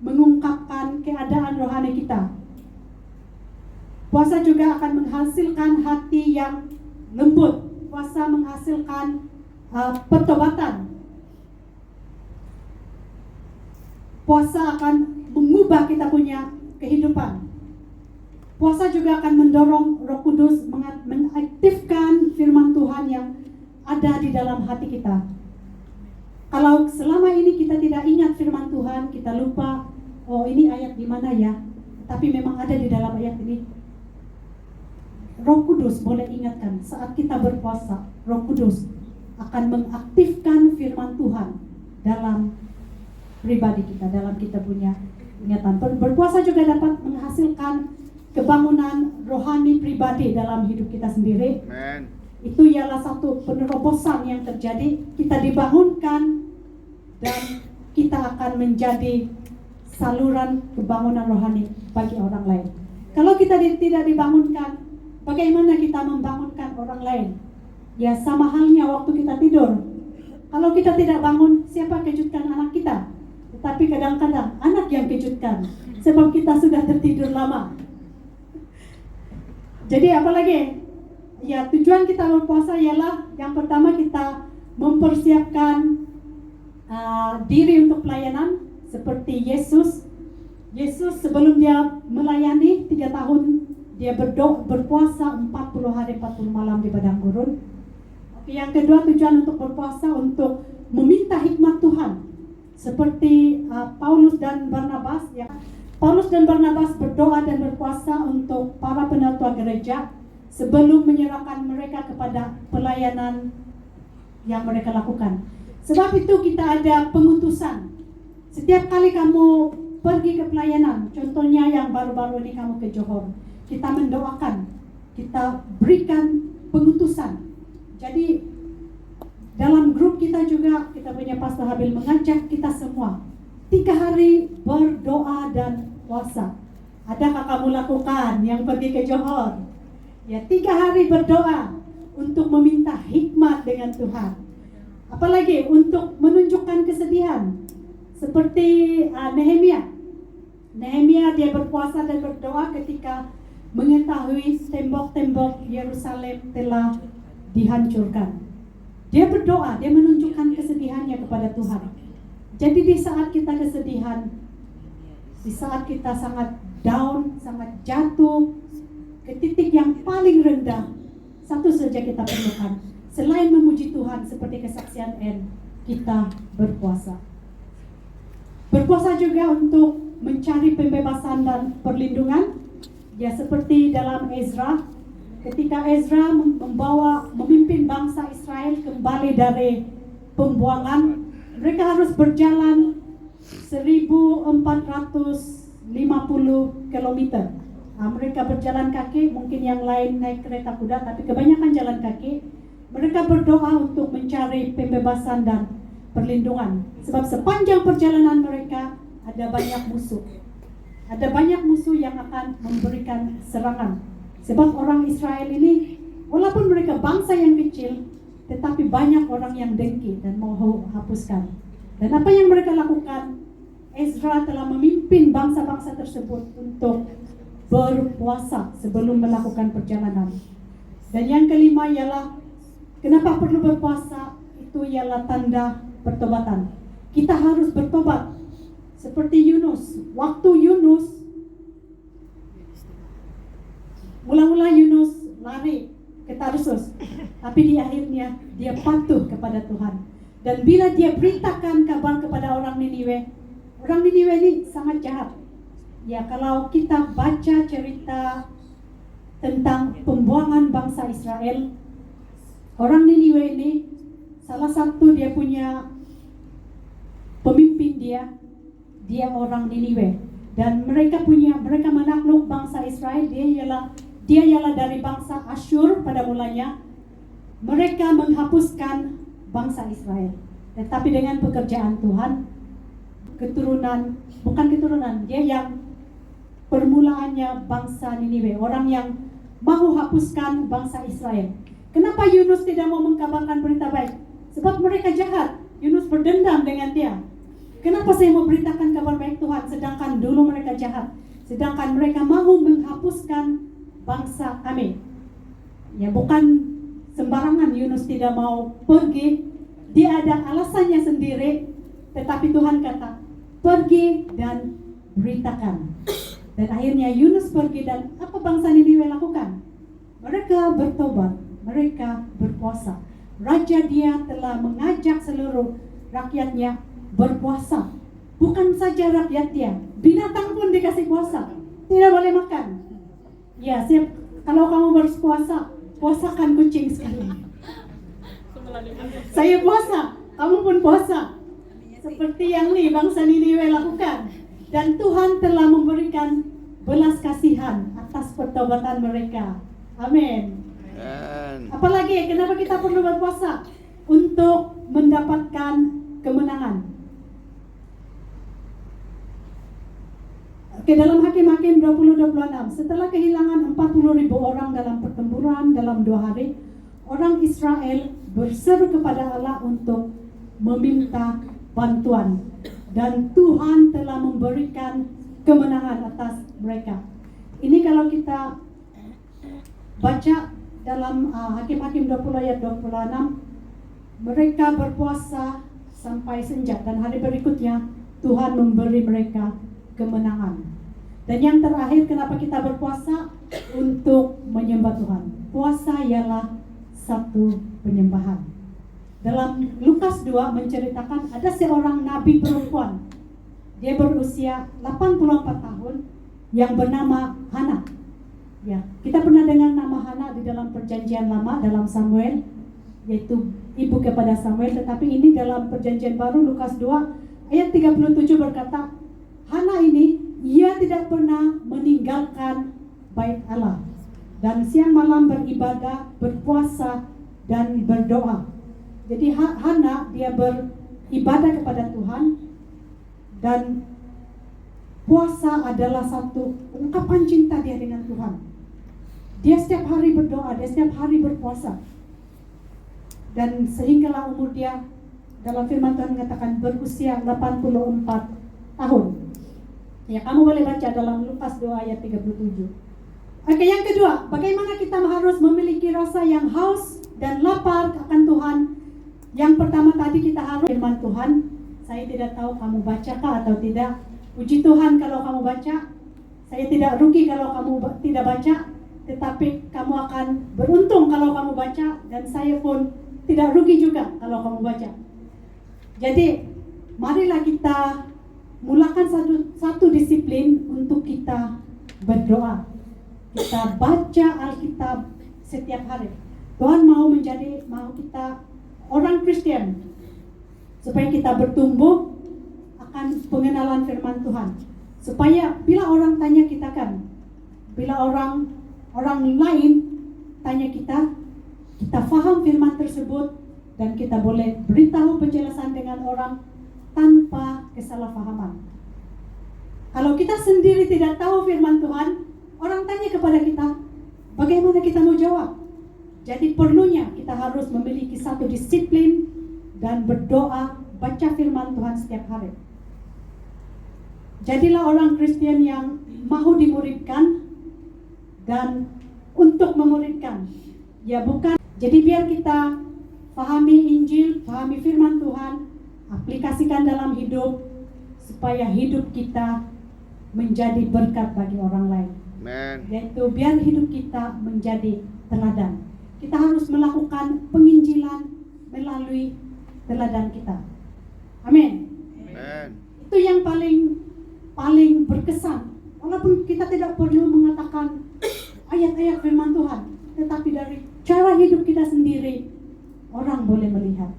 mengungkapkan keadaan rohani kita. Puasa juga akan menghasilkan hati yang lembut. Puasa menghasilkan pertobatan. Puasa akan mengubah kita punya kehidupan. Puasa juga akan mendorong Roh Kudus mengaktifkan firman Tuhan yang ada di dalam hati kita. Kalau selama ini kita tidak ingat firman Tuhan, kita lupa, oh ini ayat di mana ya? Tapi memang ada di dalam ayat ini. Roh Kudus boleh ingatkan saat kita berpuasa. Roh Kudus akan mengaktifkan firman Tuhan dalam pribadi kita, dalam kita punya ingatan. Berpuasa juga dapat menghasilkan kebangunan rohani pribadi dalam hidup kita sendiri. Amen. Itu ialah satu penerobosan yang terjadi. Kita dibangunkan dan kita akan menjadi saluran kebangunan rohani bagi orang lain. Kalau kita tidak dibangunkan, bagaimana kita membangunkan orang lain? Ya, sama halnya waktu kita tidur. Kalau kita tidak bangun, siapa kejutkan anak kita? Tetapi kadang-kadang anak yang kejutkan, sebab kita sudah tertidur lama. Jadi apalagi ya tujuan kita berpuasa ialah yang pertama kita mempersiapkan diri untuk pelayanan seperti Yesus. Yesus sebelum dia melayani 3 tahun dia berpuasa 40 hari 40 malam di padang gurun. Yang kedua, tujuan untuk berpuasa untuk meminta hikmat Tuhan. Seperti Paulus dan Barnabas ya. Paulus dan Barnabas berdoa dan berpuasa untuk para penatua gereja sebelum menyerahkan mereka kepada pelayanan yang mereka lakukan. Sebab itu kita ada pengutusan. Setiap kali kamu pergi ke pelayanan, contohnya yang baru-baru ini kamu ke Johor, kita mendoakan, kita berikan pengutusan. Jadi dalam grup kita juga, kita punya Pastor Habil mengajak kita semua 3 hari berdoa dan puasa. Adakah kamu lakukan yang pergi ke Johor? Ya, 3 hari berdoa untuk meminta hikmat dengan Tuhan. Apalagi untuk menunjukkan kesedihan. Seperti Nehemia. Nehemia dia berpuasa dan berdoa ketika mengetahui tembok-tembok Yerusalem telah dihancurkan. Dia berdoa, dia menunjukkan kesedihannya kepada Tuhan. Jadi di saat kita kesedihan, di saat kita sangat down, sangat jatuh ke titik yang paling rendah, satu saja kita perlukan. Selain memuji Tuhan seperti kesaksian N, kita berpuasa. Berpuasa juga untuk mencari pembebasan dan perlindungan. Ya, seperti dalam Ezra, ketika Ezra memimpin bangsa Israel kembali dari pembuangan, mereka harus berjalan 1450 kilometer. Mereka berjalan kaki, mungkin yang lain naik kereta kuda, tapi kebanyakan jalan kaki. Mereka berdoa untuk mencari pembebasan dan perlindungan. Sebab sepanjang perjalanan mereka ada banyak musuh. Ada banyak musuh yang akan memberikan serangan. Sebab orang Israel ini, walaupun mereka bangsa yang kecil, tetapi banyak orang yang dengki dan mau hapuskan. Dan apa yang mereka lakukan? Ezra telah memimpin bangsa-bangsa tersebut untuk berpuasa sebelum melakukan perjalanan. Dan yang kelima ialah, kenapa perlu berpuasa? Itu ialah tanda pertobatan. Kita harus bertobat. Seperti Yunus. Waktu Yunus, mula-mula Yunus lari ke Tarsus, tapi di akhirnya dia patuh kepada Tuhan. Dan bila dia beritakan kabar kepada orang Niniwe ini sangat jahat. Ya, kalau kita baca cerita tentang pembuangan bangsa Israel, orang Niniwe ini salah satu dia punya pemimpin dia orang Niniwe, dan mereka menakluk bangsa Israel. Dia ialah dari bangsa Asyur pada mulanya. Mereka menghapuskan bangsa Israel. Tetapi dengan pekerjaan Tuhan, dia yang permulaannya bangsa Niniwe, orang yang mau hapuskan bangsa Israel. Kenapa Yunus tidak mau mengkabarkan berita baik? Sebab mereka jahat. Yunus berdendam dengan dia. Kenapa saya mau beritakan kabar baik Tuhan, sedangkan dulu mereka jahat, sedangkan mereka mau menghapuskan bangsa kami. Ya, bukan sembarangan Yunus tidak mau pergi. Dia ada alasannya sendiri, tetapi Tuhan kata, pergi dan beritakan. Dan akhirnya Yunus pergi, dan apa bangsa Niniwe lakukan? Mereka bertobat, mereka berpuasa. Raja dia telah mengajak seluruh rakyatnya berpuasa. Bukan saja rakyat dia, binatang pun dikasih puasa. Tidak boleh makan. Ya, kalau kamu berpuasa, puasakan kucing sekali. Saya puasa, kamu pun puasa. Seperti yang bangsa Niniwe lakukan. Dan Tuhan telah memberikan belas kasihan atas pertobatan mereka. Amin. Apalagi, kenapa kita perlu berpuasa? Untuk mendapatkan kemenangan. Oke, dalam Hakim-Hakim 20-26, setelah kehilangan 40.000 orang dalam pertempuran dalam 2 hari, orang Israel berseru kepada Allah untuk meminta bantuan. Dan Tuhan telah memberikan kemenangan atas mereka. Ini kalau kita baca dalam Hakim-Hakim 20 ayat 26, mereka berpuasa sampai senja dan hari berikutnya Tuhan memberi mereka kemenangan. Dan yang terakhir, kenapa kita berpuasa? Untuk menyembah Tuhan. Puasa ialah satu penyembahan. Dalam Lukas 2 menceritakan ada seorang nabi perempuan. Dia berusia 84 tahun yang bernama Hana. Ya, kita pernah dengar nama Hana di dalam Perjanjian Lama dalam Samuel, yaitu ibu kepada Samuel. Tetapi ini dalam Perjanjian Baru Lukas 2 ayat 37 berkata, Hana ini ia tidak pernah meninggalkan bait Allah dan siang malam beribadah, berpuasa dan berdoa. Jadi Hana dia beribadah kepada Tuhan, dan puasa adalah satu ungkapan cinta dia dengan Tuhan. Dia setiap hari berdoa, dia setiap hari berpuasa. Dan sehinggalah umur dia, dalam firman Tuhan mengatakan berusia 84 tahun. Ya, kamu boleh baca dalam Lukas 2 ayat 37. Oke, yang kedua, bagaimana kita harus memiliki rasa yang haus dan lapar akan Tuhan. Yang pertama tadi kita harus firman Tuhan. Saya tidak tahu kamu bacakah atau tidak. Puji Tuhan kalau kamu baca. Saya tidak rugi kalau kamu tidak baca. Tetapi kamu akan beruntung kalau kamu baca. Dan saya pun tidak rugi juga kalau kamu baca. Jadi, marilah kita mulakan satu disiplin untuk kita berdoa. Kita baca Alkitab setiap hari. Tuhan mau kita orang Kristen supaya kita bertumbuh akan pengenalan firman Tuhan. Supaya bila orang tanya kita bila orang lain tanya kita faham firman tersebut dan kita boleh beritahu penjelasan dengan orang tanpa kesalahpahaman. Kalau kita sendiri tidak tahu firman Tuhan, orang tanya kepada kita, bagaimana kita mau jawab? Jadi perlunya kita harus memiliki satu disiplin dan berdoa, baca firman Tuhan setiap hari. Jadilah orang Kristen yang mau dimuridkan dan untuk memuridkan. Ya bukan. Jadi biar kita pahami Injil, pahami firman Tuhan, aplikasikan dalam hidup supaya hidup kita menjadi berkat bagi orang lain. Amen. Yaitu biar hidup kita menjadi teladan. Kita harus melakukan penginjilan melalui teladan kita. Amin. Amen. Itu yang paling berkesan. Walaupun kita tidak perlu mengatakan ayat-ayat firman Tuhan, tetapi dari cara hidup kita sendiri orang boleh melihat.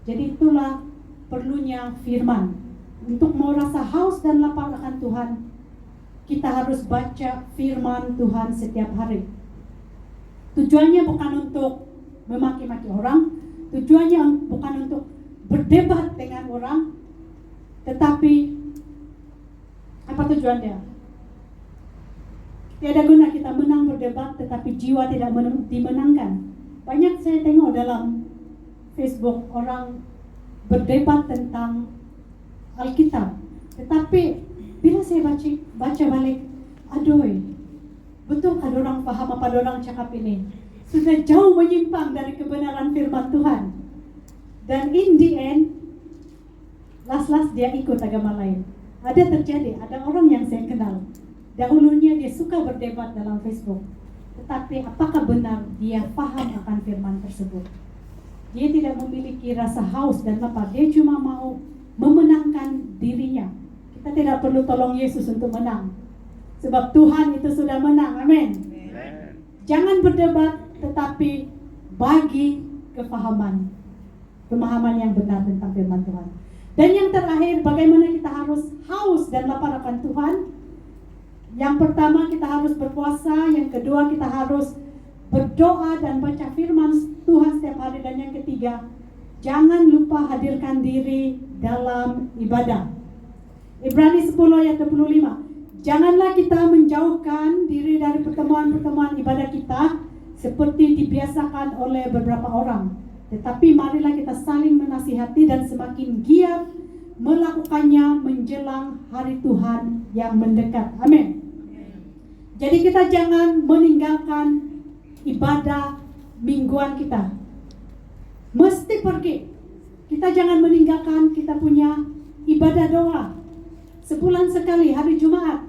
Jadi itulah perlunya firman. Untuk mau rasa haus dan lapar akan Tuhan, kita harus baca firman Tuhan setiap hari. Tujuannya bukan untuk memaki-maki orang, tujuannya bukan untuk berdebat dengan orang, tetapi apa tujuannya? Tiada guna kita menang berdebat tetapi jiwa tidak dimenangkan. Banyak saya tengok dalam Facebook orang berdebat tentang Alkitab, tetapi bila saya baca balik, aduh, betul kan orang paham apa orang cakap ini? Sudah jauh menyimpang dari kebenaran firman Tuhan. Dan in the end, last dia ikut agama lain. Ada orang yang saya kenal. Dahulunya dia suka berdebat dalam Facebook. Tetapi apakah benar dia paham akan firman tersebut? Dia tidak memiliki rasa haus dan lapar. Dia cuma mau memenangkan dirinya. Kita tidak perlu tolong Yesus untuk menang. Sebab Tuhan itu sudah menang. Amin. Jangan berdebat, tetapi bagi pemahaman yang benar tentang firman Tuhan. Dan yang terakhir, bagaimana kita harus haus dan lapar akan Tuhan. Yang pertama, kita harus berpuasa. Yang kedua, kita harus berdoa dan baca firman Tuhan setiap hari. Dan yang ketiga, jangan lupa hadirkan diri dalam ibadah. Ibrani 10 ayat 25. Janganlah kita menjauhkan diri dari pertemuan-pertemuan ibadah kita seperti dibiasakan oleh beberapa orang. Tetapi marilah kita saling menasihati dan semakin giat melakukannya menjelang hari Tuhan yang mendekat. Amin. Jadi kita jangan meninggalkan ibadah mingguan kita. Mesti pergi. Kita jangan meninggalkan kita punya ibadah doa. Sebulan sekali hari Jumat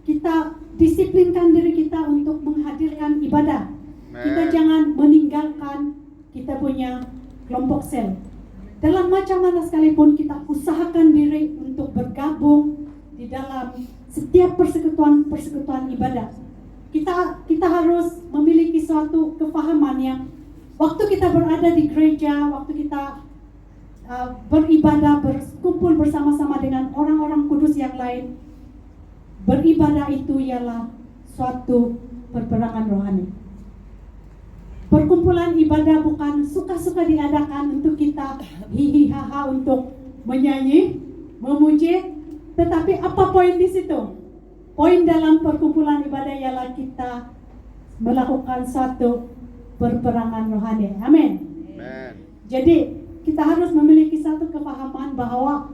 kita disiplinkan diri kita untuk menghadirkan ibadah. Kita jangan meninggalkan kita punya kelompok sel. Dalam macam mana sekalipun kita usahakan diri untuk bergabung di dalam setiap persekutuan ibadah. Kita harus memiliki suatu kefahaman yang waktu kita berada di gereja, waktu kita beribadah, berkumpul bersama-sama dengan orang-orang kudus yang lain, beribadah itu ialah suatu perperangan rohani. Perkumpulan ibadah bukan suka-suka diadakan untuk kita hihihaha untuk menyanyi, memuji, tetapi apa poin di situ? Poin dalam perkumpulan ibadah ialah kita melakukan suatu perperangan rohani. Amin. Jadi kita harus memiliki satu kepahaman bahwa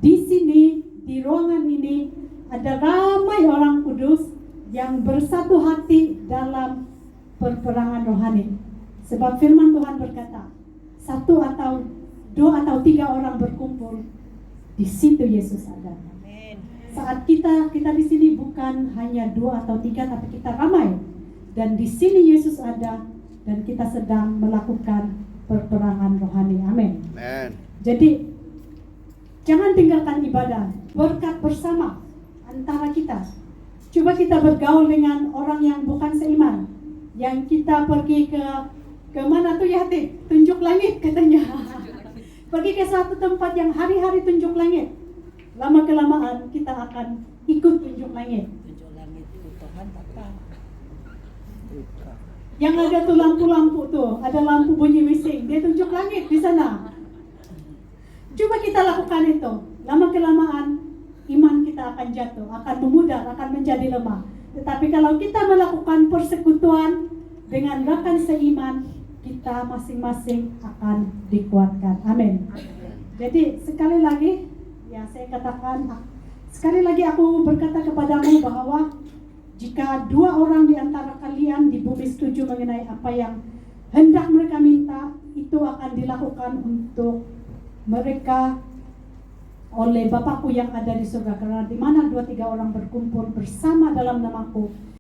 di sini, di ruangan ini ada ramai orang kudus yang bersatu hati dalam perperangan rohani. Sebab firman Tuhan berkata, 1 atau 2 atau 3 orang berkumpul, di situ Yesus ada. Saat kita di sini bukan hanya 2 atau 3, tapi kita ramai. Dan di sini Yesus ada dan kita sedang melakukan perperangan rohani. Amin. Jadi jangan tinggalkan ibadah, berkat bersama antara kita. Coba kita bergaul dengan orang yang bukan seiman. Yang kita pergi ke mana tuh ya, tunjuk langit katanya. Pergi ke suatu tempat yang hari-hari tunjuk langit. Lama kelamaan kita akan ikut tunjuk langit. Tunjuk langit itu Tuhan apa? Yang ada tuh lampu-lampu tuh, ada lampu bunyi bising, dia tunjuk langit di sana. Coba kita lakukan itu. Lama kelamaan iman kita akan jatuh, akan memudar, akan menjadi lemah. Tetapi kalau kita melakukan persekutuan dengan rekan seiman, kita masing-masing akan dikuatkan. Amin. Jadi sekali lagi, ya saya katakan, sekali lagi aku berkata kepadamu bahwa jika 2 orang di antara kalian di bumi setuju mengenai apa yang hendak mereka minta, itu akan dilakukan untuk mereka oleh Bapakku yang ada di surga. Karena di mana 2-3 orang berkumpul bersama dalam namaku,